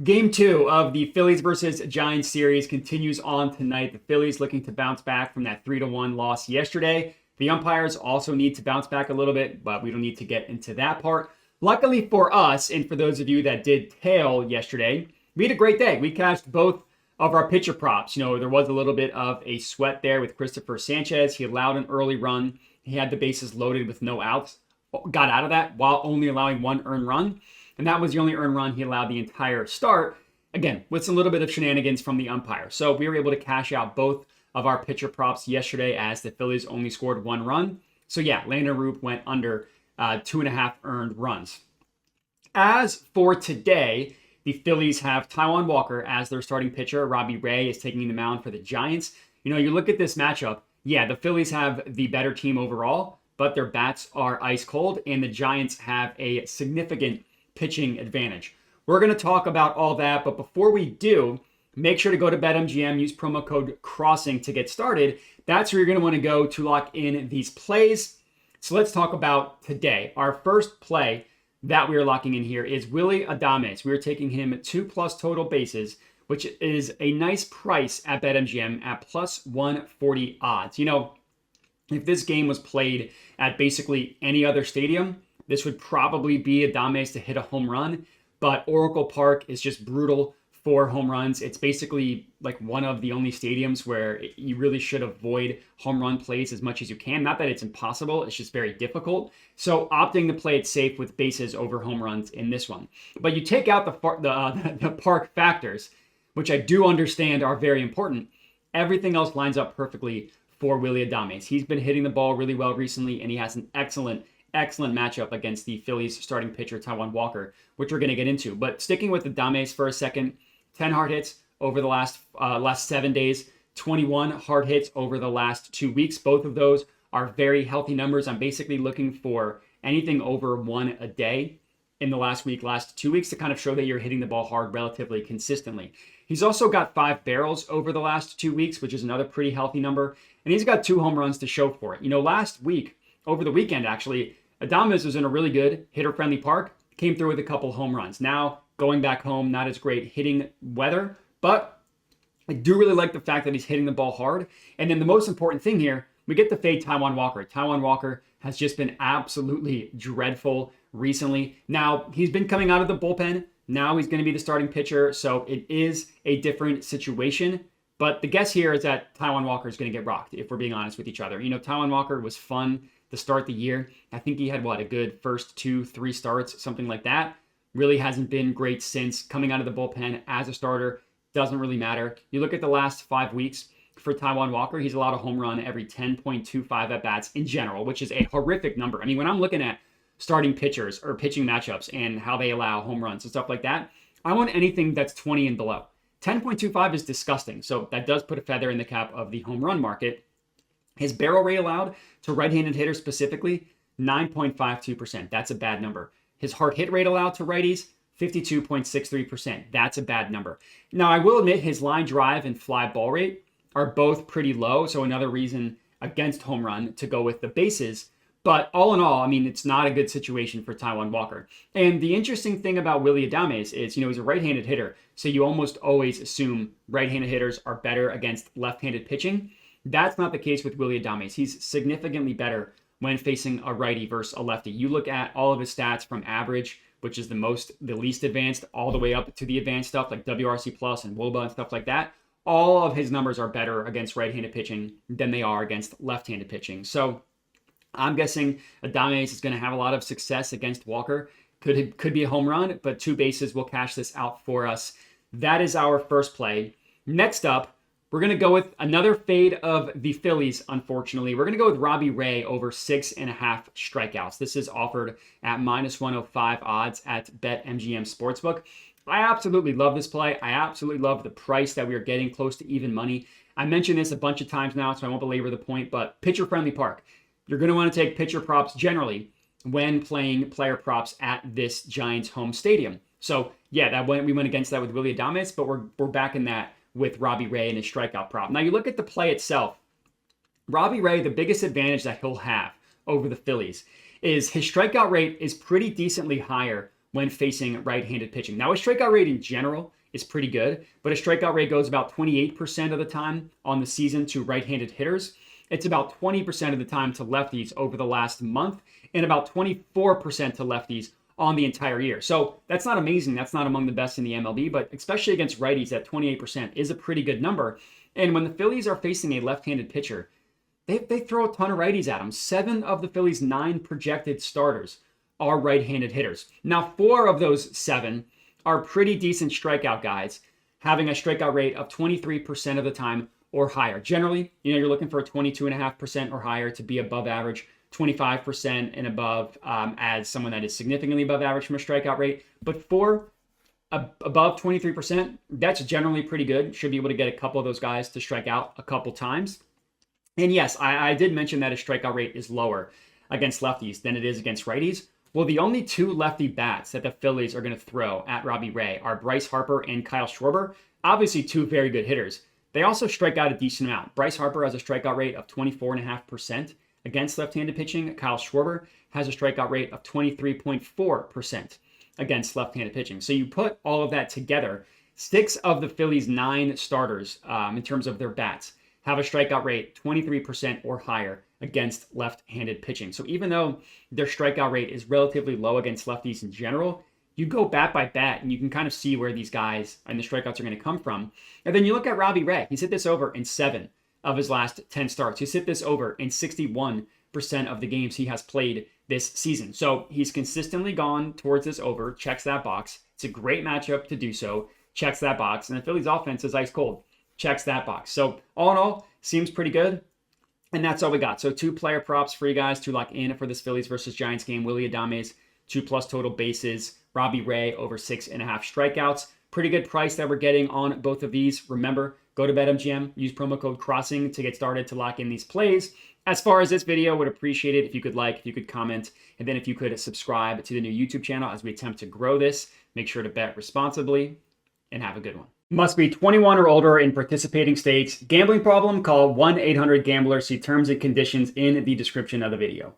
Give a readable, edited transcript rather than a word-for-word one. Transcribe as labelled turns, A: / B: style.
A: Game two of the Phillies versus Giants series continues on tonight. The Phillies looking to bounce back from that 3-1 loss yesterday. The umpires also need to bounce back a little bit, but we don't need to get into that part. Luckily for us, and for those of you that did tail yesterday, we had a great day. We cashed both of our pitcher props. There was a little bit of a sweat there with Christopher Sanchez. He allowed an early run. He had the bases loaded with no outs. Got out of that while only allowing one earned run. And that was the only earned run he allowed the entire start. Again, with a little bit of shenanigans from the umpire. So we were able to cash out both of our pitcher props yesterday as the Phillies only scored one run. So yeah, Landon Roop went under 2.5 earned runs. As for today, the Phillies have Taijuan Walker as their starting pitcher. Robbie Ray is taking the mound for the Giants. You look at this matchup, yeah, the Phillies have the better team overall, but their bats are ice cold, and the Giants have a significant pitching advantage. We're going to talk about all that, but before we do, make sure to go to BetMGM, use promo code CROSSING to get started. That's where you're going to want to go to lock in these plays. So let's talk about today. Our first play that we are locking in here is Willy Adames. We are taking him 2+ total bases, which is a nice price at BetMGM at plus 140 odds. If this game was played at basically any other stadium, this would probably be Adames to hit a home run, but Oracle Park is just brutal for home runs. It's basically like one of the only stadiums where you really should avoid home run plays as much as you can. Not that it's impossible, it's just very difficult. So opting to play it safe with bases over home runs in this one. But you take out the park factors, which I do understand are very important. Everything else lines up perfectly for Willy Adames. He's been hitting the ball really well recently, and he has an excellent matchup against the Phillies starting pitcher, Taijuan Walker, which we're going to get into. But sticking with Adames for a second, 10 hard hits over the last 7 days, 21 hard hits over the last 2 weeks. Both of those are very healthy numbers. I'm basically looking for anything over one a day in the last 2 weeks to kind of show that you're hitting the ball hard relatively consistently. He's also got 5 barrels over the last 2 weeks, which is another pretty healthy number. And he's got 2 home runs to show for it. Last week, over the weekend actually, Adames was in a really good hitter-friendly park, came through with a couple home runs. Now, going back home, not as great hitting weather, but I do really like the fact that he's hitting the ball hard. And then the most important thing here, we get to fade Taijuan Walker. Taijuan Walker has just been absolutely dreadful recently. Now, he's been coming out of the bullpen. Now he's going to be the starting pitcher, so it is a different situation. But the guess here is that Taijuan Walker is going to get rocked, if we're being honest with each other. Taijuan Walker was fun to start the year. I think he had, a good first 2-3 starts, something like that. Really hasn't been great since coming out of the bullpen as a starter. Doesn't really matter. You look at the last 5 weeks for Taijuan Walker, he's allowed a home run every 10.25 at-bats in general, which is a horrific number. When I'm looking at starting pitchers or pitching matchups and how they allow home runs and stuff like that, I want anything that's 20 and below. 10.25 is disgusting, so that does put a feather in the cap of the home run market. His barrel rate allowed to right-handed hitters specifically, 9.52%. That's a bad number. His hard hit rate allowed to righties, 52.63%. That's a bad number. Now, I will admit his line drive and fly ball rate are both pretty low, so another reason against home run to go with the bases. But all in all, it's not a good situation for Taijuan Walker. And the interesting thing about Willy Adames is, he's a right-handed hitter, so you almost always assume right-handed hitters are better against left-handed pitching. That's not the case with Willy Adames. He's significantly better when facing a righty versus a lefty. You look at all of his stats from average, which is the least advanced, all the way up to the advanced stuff like WRC plus and WOBA and stuff like that. All of his numbers are better against right-handed pitching than they are against left-handed pitching. So I'm guessing Adames is going to have a lot of success against Walker. Could be a home run, but 2 bases will cash this out for us. That is our first play. Next up, we're going to go with another fade of the Phillies, unfortunately. We're going to go with Robbie Ray over 6.5 strikeouts. This is offered at minus 105 odds at BetMGM Sportsbook. I absolutely love this play. I absolutely love the price that we are getting, close to even money. I mentioned this a bunch of times now, so I won't belabor the point, but pitcher-friendly park. You're going to want to take pitcher props generally when playing player props at this Giants home stadium. So, yeah, we went against that with Willy Adames, but we're back in that with Robbie Ray and his strikeout prop. Now, you look at the play itself. Robbie Ray, the biggest advantage that he'll have over the Phillies is his strikeout rate is pretty decently higher when facing right-handed pitching. Now, a strikeout rate in general is pretty good, but a strikeout rate goes about 28% of the time on the season to right-handed hitters. It's about 20% of the time to lefties over the last month, and about 24% to lefties on the entire year. So that's not amazing. That's not among the best in the MLB, but especially against righties, that 28% is a pretty good number. And when the Phillies are facing a left-handed pitcher, they throw a ton of righties at them. 7 of the Phillies' 9 projected starters are right-handed hitters. Now, 4 of those 7 are pretty decent strikeout guys, having a strikeout rate of 23% of the time or higher. Generally, you're looking for a 22.5% or higher to be above average, 25% and above as someone that is significantly above average from a strikeout rate. But for above 23%, that's generally pretty good. Should be able to get a couple of those guys to strike out a couple times. And yes, I did mention that a strikeout rate is lower against lefties than it is against righties. Well, the only 2 lefty bats that the Phillies are going to throw at Robbie Ray are Bryce Harper and Kyle Schwarber. Obviously, 2 very good hitters. They also strike out a decent amount. Bryce Harper has a strikeout rate of 24.5% against left-handed pitching. Kyle Schwarber has a strikeout rate of 23.4% against left-handed pitching. So you put all of that together, 6 of the Phillies' 9 starters in terms of their bats have a strikeout rate 23% or higher against left-handed pitching. So even though their strikeout rate is relatively low against lefties in general, you go bat by bat and you can kind of see where these guys and the strikeouts are going to come from. And then you look at Robbie Ray. He's hit this over in 7 of his last 10 starts. He's hit this over in 61% of the games he has played this season. So he's consistently gone towards this over, checks that box. It's a great matchup to do so, checks that box. And the Phillies offense is ice cold, checks that box. So all in all, seems pretty good. And that's all we got. So 2 player props for you guys to lock in for this Phillies versus Giants game. Willy Adames, 2+ total bases. Robbie Ray over 6.5 strikeouts. Pretty good price that we're getting on both of these. Remember, go to BetMGM, use promo code CROSSING to get started to lock in these plays. As far as this video, would appreciate it if you could like, if you could comment, and then if you could subscribe to the new YouTube channel as we attempt to grow this. Make sure to bet responsibly and have a good one. Must be 21 or older in participating states. Gambling problem? Call 1-800-GAMBLER. See terms and conditions in the description of the video.